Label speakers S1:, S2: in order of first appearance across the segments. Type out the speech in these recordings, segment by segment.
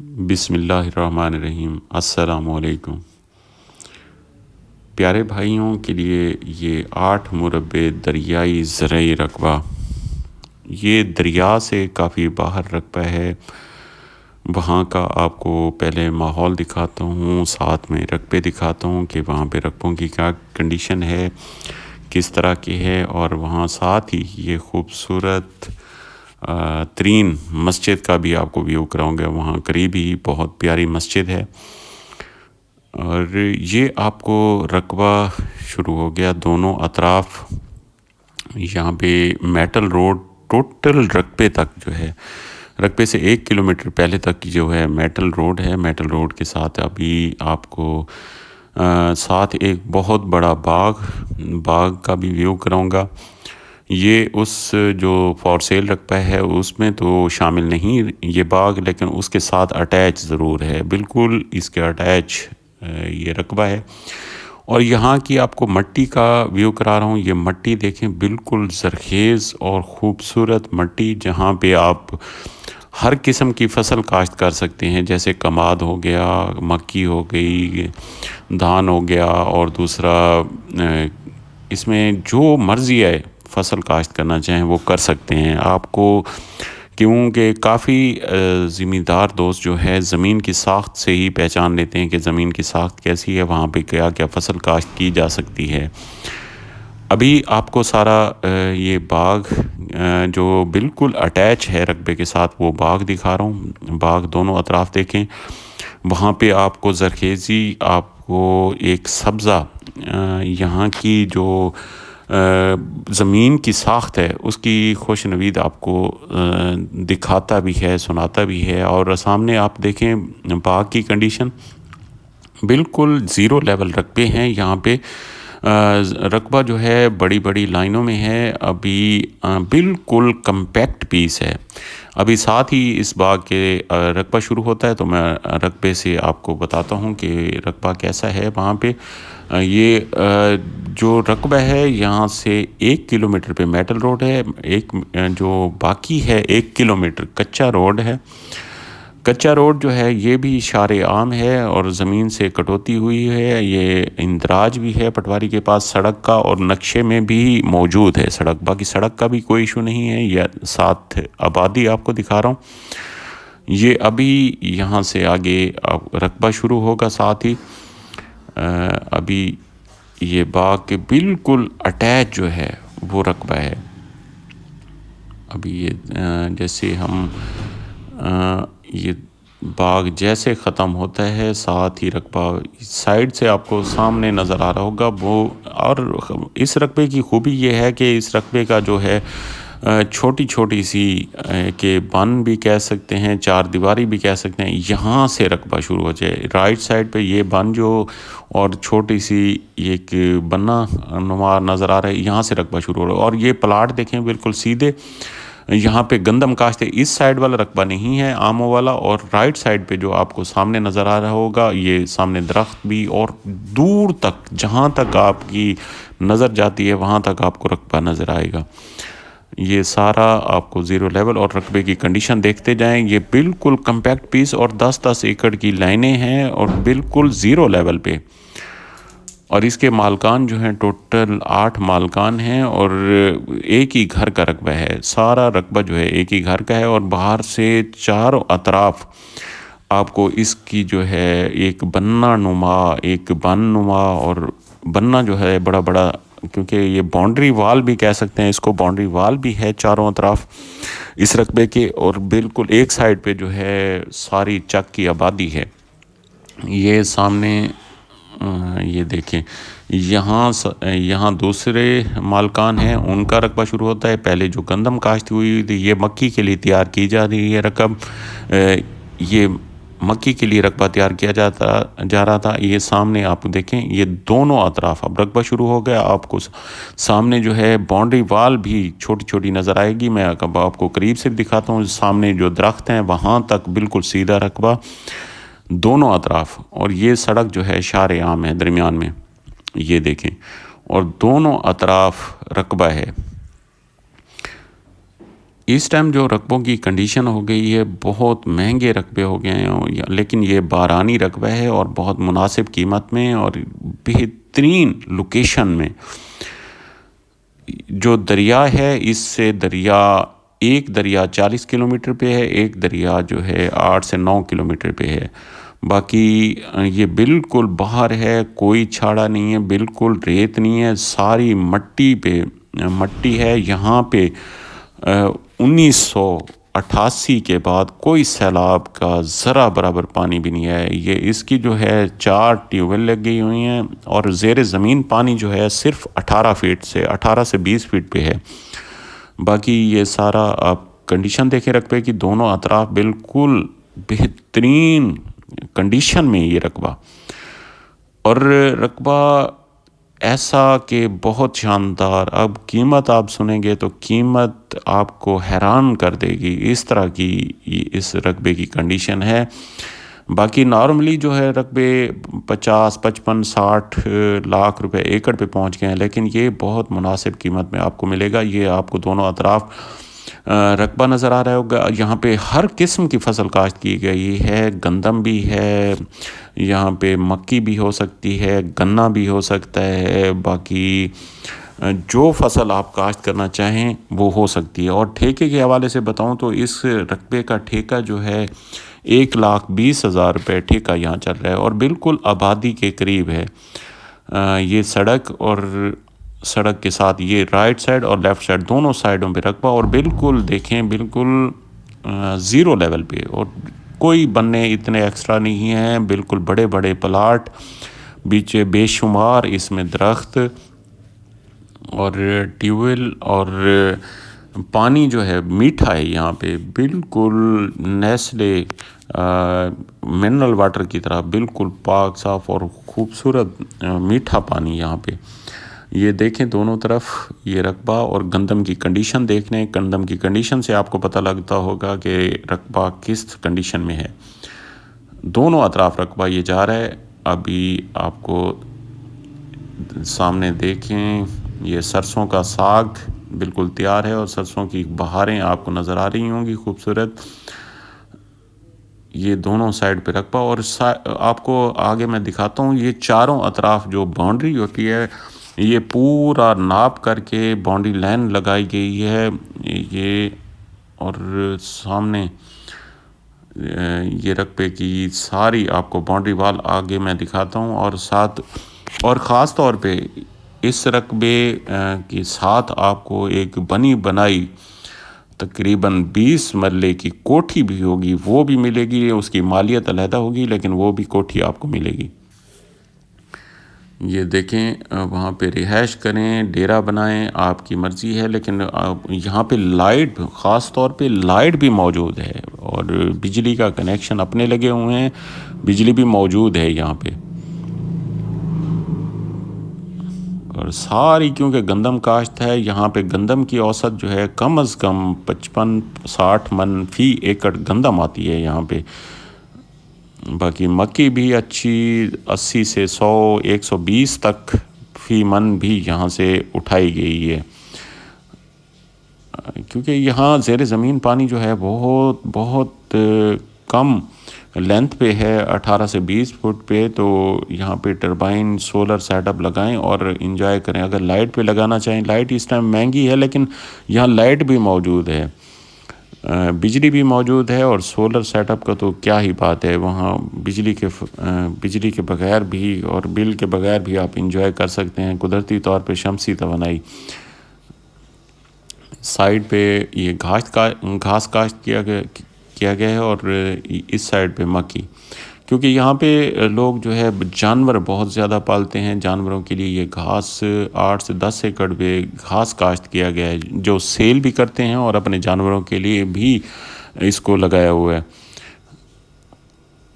S1: बिस्मिल्लाहिर्रहमानिर्रहीम। अस्सलामुअलैकुम। प्यारे भाइयों के लिए ये 8 मुरब्बे दरियाई ज़रई रकबा, ये दरिया से काफ़ी बाहर रकबा है। वहाँ का आपको पहले माहौल दिखाता हूँ, साथ में रकबे दिखाता हूँ कि वहाँ पे रकबों की क्या कंडीशन है, किस तरह की है। और वहाँ साथ ही ये खूबसूरत तरीन मस्जिद का भी आपको व्यू कराऊंगा। वहाँ करीब ही बहुत प्यारी मस्जिद है। और ये आपको रकबा शुरू हो गया दोनों अतराफ। यहाँ पे मेटल रोड टोटल रकबे तक जो है, रकबे से 1 किलोमीटर पहले तक की जो है मेटल रोड है। मेटल रोड के साथ अभी आपको साथ एक बहुत बड़ा बाग का भी व्यू कराऊंगा। ये उस जो फॉर सेल रकबा है उसमें तो शामिल नहीं ये बाग, लेकिन उसके साथ अटैच ज़रूर है, बिल्कुल इसके अटैच ये रकबा है। और यहाँ की आपको मट्टी का व्यू करा रहा हूँ। ये मट्टी देखें, बिल्कुल ज़रखेज़ और ख़ूबसूरत मट्टी, जहाँ पे आप हर किस्म की फसल काश्त कर सकते हैं। जैसे कमाद हो गया, मक्की हो गई, धान हो गया, और दूसरा इसमें जो मर्ज़ी है फसल काश्त करना चाहें वो कर सकते हैं आपको। क्योंकि काफ़ी ज़मींदार दोस्त जो है ज़मीन की साख्त से ही पहचान लेते हैं कि ज़मीन की साख्त कैसी है, वहाँ पे क्या क्या फसल काश्त की जा सकती है। अभी आपको सारा ये बाग जो बिल्कुल अटैच है रकबे के साथ, वो बाग दिखा रहा हूँ। बाग दोनों अतराफ़ देखें, वहाँ पे आपको ज़रखेज़ी, आपको एक सब्ज़ा यहाँ की जो ज़मीन की साख्त है उसकी खुशनवीद आपको दिखाता भी है, सुनाता भी है। और सामने आप देखें बाग की कंडीशन, बिल्कुल ज़ीरो लेवल रकबे हैं यहाँ पे। रकबा जो है बड़ी बड़ी लाइनों में है। अभी बिल्कुल कम्पैक्ट पीस है। अभी साथ ही इस बाग के रकबा शुरू होता है, तो मैं रकबे से आपको बताता हूँ कि रकबा कैसा है वहाँ पे। ये जो रकबा है यहाँ से 1 किलोमीटर पे मेटल रोड है। जो बाकी है 1 किलोमीटर कच्चा रोड है। कच्चा रोड जो है ये भी शारे आम है और ज़मीन से कटौती हुई है। ये इंदराज भी है पटवारी के पास सड़क का, और नक्शे में भी मौजूद है सड़क। बाकी सड़क का भी कोई इशू नहीं है। यह साथ आबादी आपको दिखा रहा हूँ। ये अभी यहाँ से आगे रकबा शुरू होगा। साथ ही अभी ये बाग के बिल्कुल अटैच जो है वो रकबा है। अभी ये जैसे हम ये बाग जैसे ख़त्म होता है, साथ ही रकबा साइड से आपको सामने नज़र आ रहा होगा वो। और इस रकबे की खूबी ये है कि इस रकबे का जो है छोटी छोटी सी के बन भी कह सकते हैं, चार दीवारी भी कह सकते हैं, यहाँ से रकबा शुरू हो जाए। राइट साइड पे ये बन जो और छोटी सी एक बन्ना नुमा नज़र आ रहा है, यहाँ से रकबा शुरू हो रहा है। और ये प्लाट देखें बिल्कुल सीधे, यहाँ पे गंदम काश्त है। इस साइड वाला रकबा नहीं है, आमों वाला। और राइट साइड पे जो आपको सामने नज़र आ रहा होगा, ये सामने दरख्त भी, और दूर तक जहाँ तक आपकी नज़र जाती है वहाँ तक आपको रकबा नज़र आएगा। ये सारा आपको ज़ीरो लेवल। और रकबे की कंडीशन देखते जाएं, ये बिल्कुल कम्पैक्ट पीस और 10-10 एकड़ की लाइनें हैं और बिल्कुल ज़ीरो लेवल पे। और इसके मालकान जो हैं टोटल 8 मालकान हैं, और एक ही घर का रकबा है। सारा रकबा जो है एक ही घर का है। और बाहर से चारों अतराफ आपको इसकी जो है एक बन्ना नुमा, एक बन नुमा, और बन्ना जो है बड़ा बड़ा, क्योंकि ये बाउंड्री वाल भी कह सकते हैं इसको, बाउंड्री वाल भी है चारों तरफ इस रकबे के। और बिल्कुल एक साइड पे जो है सारी चक की आबादी है। ये सामने ये देखें, यहाँ दूसरे मालकान हैं, उनका रकबा शुरू होता है। पहले जो गंदम काश्त हुई थी, ये मक्की के लिए तैयार की जा रही है रकब। ये मक्की के लिए रकबा तैयार किया जा रहा था। ये सामने आप देखें, ये दोनों अतराफ अब रकबा शुरू हो गया। आपको सामने जो है बाउंड्री वाल भी छोटी छोटी नज़र आएगी। मैं आपको करीब से दिखाता हूँ। सामने जो दरख्त हैं वहाँ तक बिल्कुल सीधा रकबा दोनों अतराफ। और ये सड़क जो है शारे आम है दरमियान में, ये देखें। और दोनों अतराफ रकबा है। इस टाइम जो रकबों की कंडीशन हो गई है, बहुत महंगे रकबे हो गए हैं, लेकिन ये बारानी रकबा है और बहुत मुनासिब कीमत में और बेहतरीन लोकेशन में। जो दरिया है, इससे दरिया एक दरिया 40 किलोमीटर पे है, एक दरिया जो है 8 से 9 किलोमीटर पे है। बाकी ये बिल्कुल बाहर है, कोई छाड़ा नहीं है, बिल्कुल रेत नहीं है, सारी मट्टी पे मट्टी है यहाँ पे। 1988 के बाद कोई सैलाब का ज़रा बराबर पानी भी नहीं है। ये इसकी जो है 4 ट्यूबवेल लगी हुई हैं और ज़ेर ज़मीन पानी जो है सिर्फ 18 से 20 फीट पे है। बाकी ये सारा आप कंडीशन देखें रकबे की, दोनों अतराफ बिल्कुल बेहतरीन कंडीशन में ये रकबा। और रकबा ऐसा कि बहुत शानदार। अब कीमत आप सुनेंगे तो कीमत आपको हैरान कर देगी, इस तरह की इस रकबे की कंडीशन है। बाकी नॉर्मली जो है रकबे 50, 55, 60 लाख रुपए एकड़ पे पहुंच गए हैं, लेकिन ये बहुत मुनासिब कीमत में आपको मिलेगा। ये आपको दोनों अतराफ रकबा नज़र आ रहा होगा। यहाँ पे हर किस्म की फसल काश्त की गई है, गंदम भी है, यहाँ पे मक्की भी हो सकती है, गन्ना भी हो सकता है। बाकी जो फसल आप काश्त करना चाहें वो हो सकती है। और ठेके के हवाले से बताऊं तो इस रकबे का ठेका जो है 1,20,000 रुपये ठेका यहाँ चल रहा है और बिल्कुल आबादी के करीब है। ये सड़क के साथ ये राइट साइड और लेफ़्ट साइड दोनों साइडों पे रकबा और बिल्कुल देखें बिल्कुल ज़ीरो लेवल पे और कोई बनने इतने एक्स्ट्रा नहीं हैं। बिल्कुल बड़े बड़े प्लाट, बीच बेशुमार इसमें दरख्त और ट्यूबवेल और पानी जो है मीठा है यहाँ पे, बिल्कुल नेस्ले मिनरल वाटर की तरह बिल्कुल पाक साफ़ और ख़ूबसूरत मीठा पानी यहाँ पे। ये देखें दोनों तरफ ये रकबा और गंदम की कंडीशन देख लें। गंदम की कंडीशन से आपको पता लगता होगा कि रकबा किस कंडीशन में है। दोनों अतराफ रकबा ये जा रहा है। अभी आपको सामने देखें, ये सरसों का साग बिल्कुल तैयार है और सरसों की बहारें आपको नज़र आ रही होंगी खूबसूरत। ये दोनों साइड पे रकबा और आपको आगे मैं दिखाता हूँ। ये चारों अतराफ जो बाउंड्री होती है, ये पूरा नाप करके बाउंड्री लाइन लगाई गई है। ये और सामने ये रकबे की सारी आपको बाउंड्री वाल आगे मैं दिखाता हूँ। और साथ और ख़ास तौर पे इस रकबे के साथ आपको एक बनी बनाई तकरीबन 20 मरले की कोठी भी होगी, वो भी मिलेगी। उसकी मालियत अलहदा होगी, लेकिन वो भी कोठी आपको मिलेगी। ये देखें, वहाँ पे रिहाइश करें, डेरा बनाएं, आपकी मर्ज़ी है। लेकिन यहाँ पे लाइट, ख़ास तौर पे लाइट भी मौजूद है और बिजली का कनेक्शन अपने लगे हुए हैं, बिजली भी मौजूद है यहाँ पे। और सारी क्योंकि गंदम काश्त है यहाँ पे, गंदम की औसत जो है कम अज़ कम 55-60 मन फ़ी एकड़ गंदम आती है यहाँ पे। बाकी मक्की भी अच्छी 80 से 100-120 तक फ़ी मन भी यहाँ से उठाई गई है, क्योंकि यहाँ ज़ेर ज़मीन पानी जो है बहुत बहुत कम लेंथ पे है, 18 से 20 फुट पे। तो यहाँ पे टरबाइन सोलर सेटअप लगाएं और इंजॉय करें। अगर लाइट पे लगाना चाहें, लाइट इस टाइम महंगी है, लेकिन यहाँ लाइट भी मौजूद है, बिजली भी मौजूद है। और सोलर सेटअप का तो क्या ही बात है, वहाँ बिजली के बगैर भी और बिल के बगैर भी आप इंजॉय कर सकते हैं कुदरती तौर पे शमसी तवानाई। साइड पे ये घास काश्त किया गया है और इस साइड पे मक्की, क्योंकि यहाँ पे लोग जो है जानवर बहुत ज़्यादा पालते हैं। जानवरों के लिए ये घास 8 से 10 एकड़ पे घास काश्त किया गया है, जो सेल भी करते हैं और अपने जानवरों के लिए भी इसको लगाया हुआ है।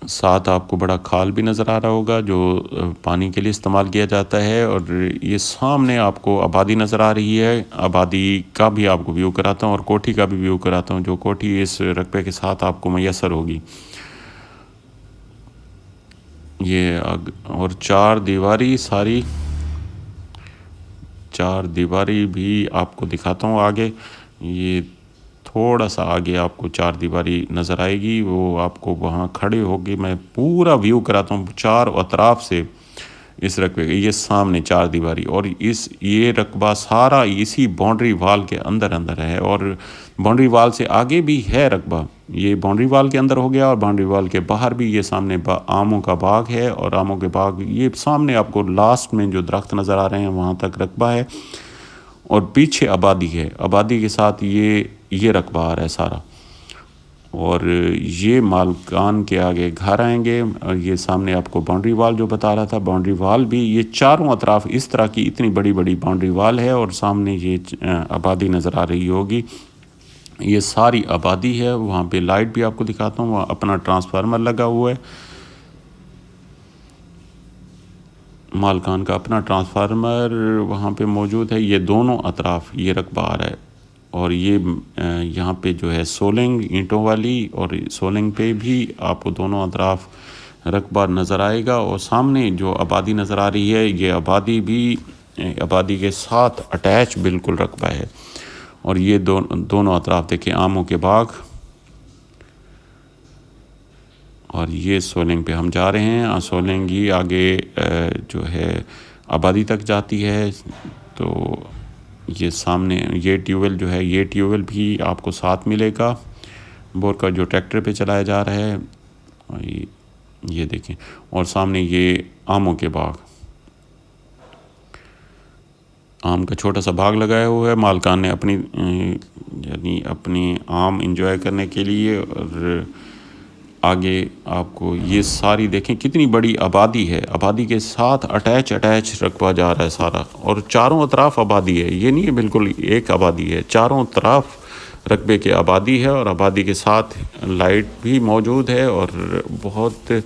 S1: साथ आपको बड़ा खाल भी नज़र आ रहा होगा जो पानी के लिए इस्तेमाल किया जाता है। और ये सामने आपको आबादी नज़र आ रही है, आबादी का भी आपको व्यू कराता हूँ और कोठी का भी व्यू कराता हूँ, जो कोठी इस रकबे के साथ आपको मैसर होगी। ये और चार दीवारी भी आपको दिखाता हूँ आगे। ये थोड़ा सा आगे आपको चार दीवारी नज़र आएगी, वो आपको वहाँ खड़े होके मैं पूरा व्यू कराता हूँ चार अतराफ से इस रकबे के। ये सामने चार दीवारी और ये रकबा सारा इसी बाउंड्री वाल के अंदर अंदर है, और बाउंड्री वाल से आगे भी है रकबा। ये बाउंड्री वाल के अंदर हो गया और बाउंड्री वाल के बाहर भी ये सामने आमों का बाग है, और आमों के बाग ये सामने आपको लास्ट में जो दरख्त नज़र आ रहे हैं वहाँ तक रकबा है, और पीछे आबादी है। आबादी के साथ ये रकबा आ रहा है सारा, और ये मालकान के आगे घर आएंगे। और ये सामने आपको बाउंड्री वाल जो बता रहा था, बाउंड्री वाल भी ये चारों अतराफ इस तरह की इतनी बड़ी बड़ी बाउंड्री वाल है, और सामने ये आबादी नज़र आ रही होगी। ये सारी आबादी है। वहाँ पे लाइट भी आपको दिखाता हूँ, वहाँ अपना ट्रांसफार्मर लगा हुआ है, मालकान का अपना ट्रांसफार्मर वहाँ पे मौजूद है। ये दोनों अतराफ ये रकबा आ रहा है, और ये यहाँ पे जो है सोलिंग ईंटों वाली, और सोलिंग पे भी आपको दोनों अतराफ रकबा नज़र आएगा। और सामने जो आबादी नज़र आ रही है, ये आबादी भी आबादी के साथ अटैच बिल्कुल रकबा है। और ये दोनों अतराफ देखें आमों के बाग, और ये सोलिंग पे हम जा रहे हैं। सोलिंग ही आगे जो है आबादी तक जाती है। तो ये सामने ये ट्यूबवेल जो है, ये ट्यूबवेल भी आपको साथ मिलेगा बोर का, जो ट्रैक्टर पे चलाया जा रहा है। और ये देखें, और सामने ये आमों के बाग, आम का छोटा सा बाग लगाया हुआ है मालकान ने अपनी यानी अपनी आम इंजॉय करने के लिए। और आगे आपको ये सारी देखें कितनी बड़ी आबादी है, आबादी के साथ अटैच रकबा जा रहा है सारा, और चारों तरफ आबादी है। ये नहीं है बिल्कुल एक आबादी है, चारों तरफ रकबे के आबादी है, और आबादी के साथ लाइट भी मौजूद है, और बहुत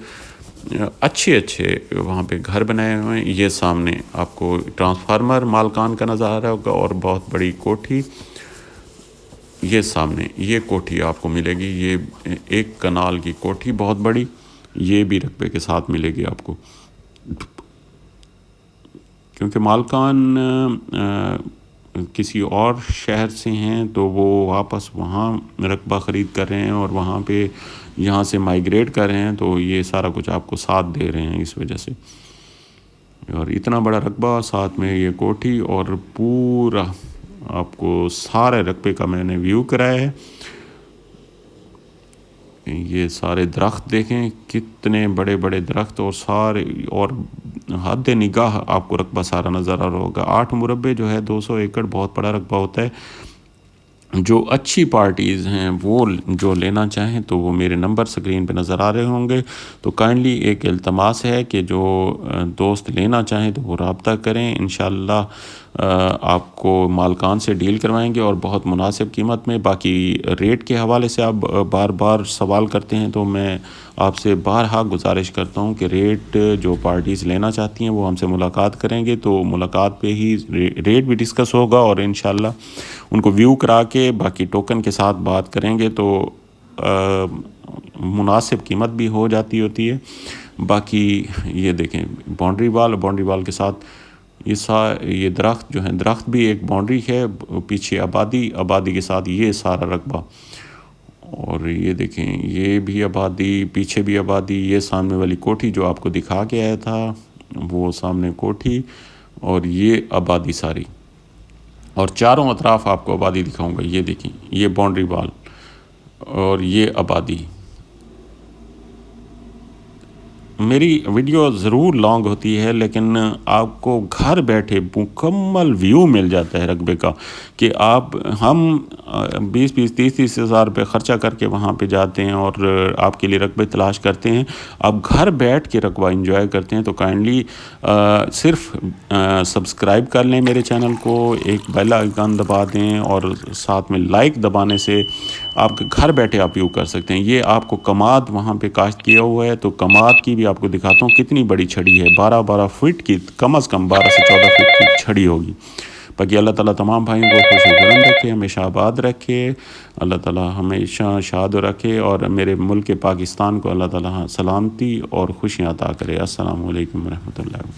S1: अच्छे वहाँ पे घर बनाए हुए हैं। ये सामने आपको ट्रांसफार्मर मालकान का नज़र आ रहा होगा, और बहुत बड़ी कोठी ये सामने ये कोठी आपको मिलेगी। ये एक कनाल की कोठी बहुत बड़ी, ये भी रकबे के साथ मिलेगी आपको, क्योंकि मालकान किसी और शहर से हैं, तो वो वापस वहाँ रकबा ख़रीद कर रहे हैं, और वहाँ पे यहाँ से माइग्रेट कर रहे हैं, तो ये सारा कुछ आपको साथ दे रहे हैं इस वजह से। और इतना बड़ा रकबा, साथ में ये कोठी, और पूरा आपको सारे रकबे का मैंने व्यू कराया है। ये सारे दरख्त देखें कितने बड़े बड़े दरख्त, और सारे और हद निगाह आपको रकबा सारा नज़र आ रहा होगा। 8 मुरब्बे जो है 200 एकड़ बहुत बड़ा रकबा होता है। जो अच्छी पार्टीज़ हैं वो जो लेना चाहें तो वो मेरे नंबर स्क्रीन पे नज़र आ रहे होंगे। तो काइंडली एक इल्तमास है कि जो दोस्त लेना चाहें तो वो रब्ता करें। इंशाअल्लाह आपको मालकान से डील करवाएंगे, और बहुत मुनासिब कीमत में। बाकी रेट के हवाले से आप बार बार सवाल करते हैं, तो मैं आपसे बारहा गुजारिश करता हूं कि रेट जो पार्टीज़ लेना चाहती हैं वो हमसे मुलाकात करेंगे, तो मुलाकात पे ही रेट भी डिस्कस होगा, और इंशाअल्लाह उनको व्यू करा के बाकी टोकन के साथ बात करेंगे, तो मुनासिब कीमत भी हो जाती होती है। बाकी ये देखें बाउंड्री वाल के साथ ये दरख्त जो है, दरख्त भी एक बाउंड्री है, पीछे आबादी के साथ ये सारा रकबा। और ये देखें ये भी आबादी, पीछे भी आबादी, ये सामने वाली कोठी जो आपको दिखा के आया था वो सामने कोठी, और ये आबादी सारी, और चारों अतराफ आपको आबादी दिखाऊंगा। ये देखें ये बाउंड्री वाल और ये आबादी। मेरी वीडियो ज़रूर लॉन्ग होती है, लेकिन आपको घर बैठे मुकम्मल व्यू मिल जाता है रकबे का, कि हम 20-20 30-30 हज़ार रुपये ख़र्चा करके वहाँ पे जाते हैं और आपके लिए रकबे तलाश करते हैं। आप घर बैठ के रकबा एंजॉय करते हैं। तो काइंडली सिर्फ सब्सक्राइब कर लें मेरे चैनल को, एक बेल आइकन दबा दें, और साथ में लाइक दबाने से आप घर बैठे आप व्यू कर सकते हैं। ये आपको कमाद वहाँ पे काश्त किया हुआ है, तो कमाद की भी आपको दिखाता हूँ कितनी बड़ी छड़ी है। 12-12 फीट की, कम से कम 12 से 14 फीट की छड़ी होगी। बाकी अल्लाह ताला तमाम भाइयों को खुश खुरम रखे, हमेशा आबाद रखे, अल्लाह ताला हमेशा शाद रखे, और मेरे मुल्क पाकिस्तान को अल्लाह ताला सलामती और खुशियाँ अता करे। अस्सलामु अलैकुम रहमतुल्लाह।